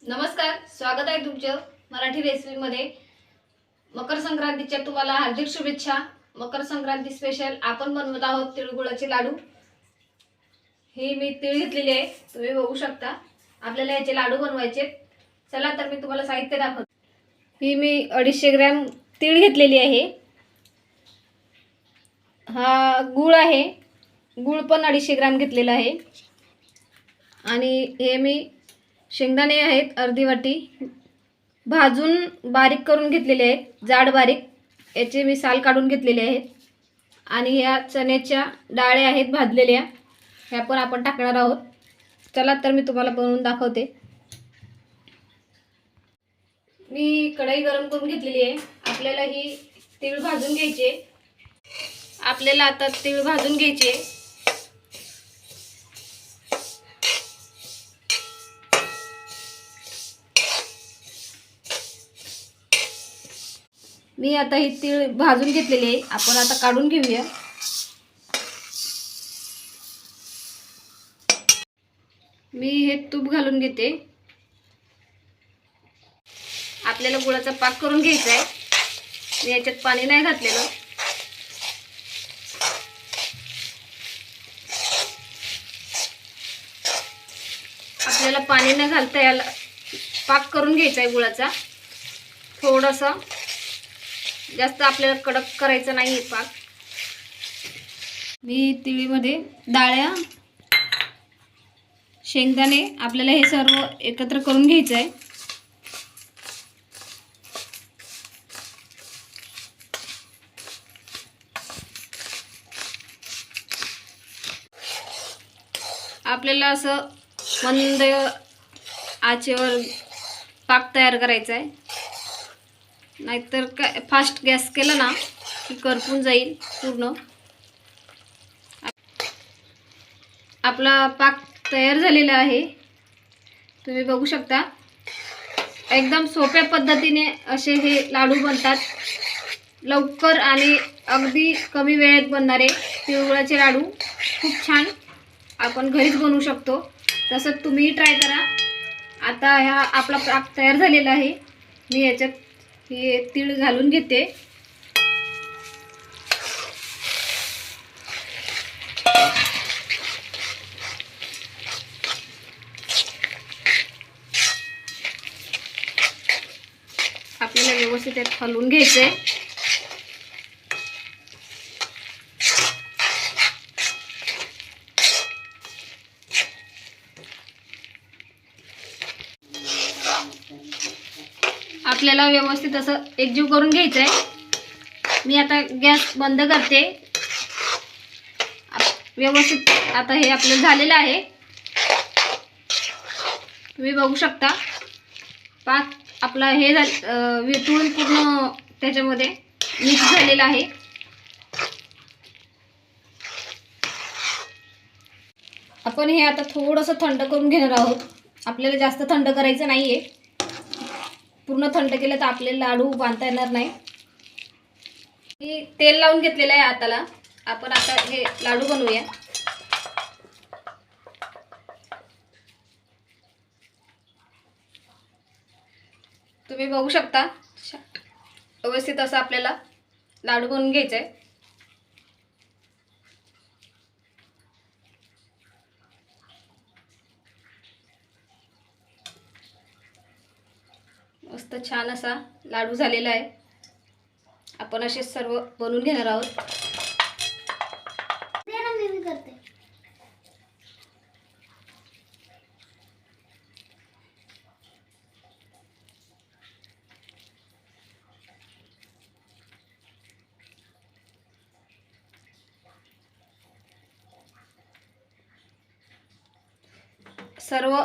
नमस्कार, स्वागत आहे तुमचं मराठी रेसिपीमध्ये। मकर संक्रांतीच्या तुम्हाला हार्दिक शुभेच्छा। मकर संक्रांती स्पेशल आपण बनवत आहोत तिळगुळाचे लाडू। हे मी तीळ घेतलेले आहे, तुम्ही बघू शकता। आपल्याला याचे लाडू बनवायचे। चला तर मी तुम्हाला साहित्य दाखवते। ही मी 250 ग्रॅम तीळ घेतलेली आहे। हा गूळ आहे, गूळ पण 250 ग्रॅम घेतलेला आहे। आणि हे मी शेंगदाणे आहेत अर्धी वाटी, भाजून बारीक करून घेतलेले आहेत, जाड बारीक। याचे मी साल काढून घेतलेले आहेत। आणि ह्या चण्याच्या डाळे आहेत भाजलेल्या, ह्या पण आपण टाकणार आहोत। चला तर मी तुम्हाला बनवून दाखवते। मी कढई गरम करून घेतलेली आहे। आपल्याला ही तीळ भाजून घ्यायचे। आपल्याला आता तीळ भाजून घ्यायचे। मी आता ही तीळ भाजून घेतलेली आहे, आपण आता काढून घेऊया। मी हे तूप घालून घेते। आपल्याला गुळाचा पाक करून घ्यायचा आहे। मी याच्यात पाणी नाही घातलेलं। आपल्याला पाणी न घालता याला पाक करून घ्यायचा आहे गुळाचा। थोडासा जास्त आपल्याला कडक करायचं नाही पाक। मी तिळीमध्ये डाळ्या, शेंगदाणे आपल्याला हे सर्व एकत्र करून घ्यायचं आहे। आपल्याला असं मंद आचेवर पाक तयार करायचा आहे, नाहीतर काय फास्ट गॅस केला ना की करपून जाईल पूर्ण। आपला पाक तयार झालेला आहे, तुम्ही बघू शकता। एकदम सोप्या पद्धतीने असे हे लाडू बनतात, लवकर आणि अगदी कमी वेळेत बनणारे तिळगुळाचे लाडू खूप छान आपण घरीच बनवू शकतो। तसं तुम्ही ट्राय करा। आता हा आपला पाक तयार झालेला आहे। मी याच्यात हे तीळ घालून घेते। आपल्याला व्यवस्थित यात हलवून घ्यायचंय। आपल्याला व्यवस्थित असं एकजीव करून घ्यायचं आहे। मी आता गॅस बंद करते। व्यवस्थित आता हे आपलं झालेलं आहे, तुम्ही बघू शकता। पाक आपला हे वितळून पूर्ण त्याच्यामध्ये मिक्स झालेला आहे। आपण हे आता थोडंसं थंड करून घेणार आहोत। आपल्याला जास्त थंड करायचं नाहीये, पूर्ण थंड केलं तर आपले लाडू बांधता येणार नाही। मी तेल लावून घेतलेलं आहे हाताला। आपण आता हे लाडू बनवूया। तुम्ही बघू शकता, व्यवस्थित असं आपल्याला लाडू बनवून घ्यायचं आहे। मस्त छान असा लाडू झालेला आहे। आपण असे सर्व बनवून घेणार आहोत। सर्व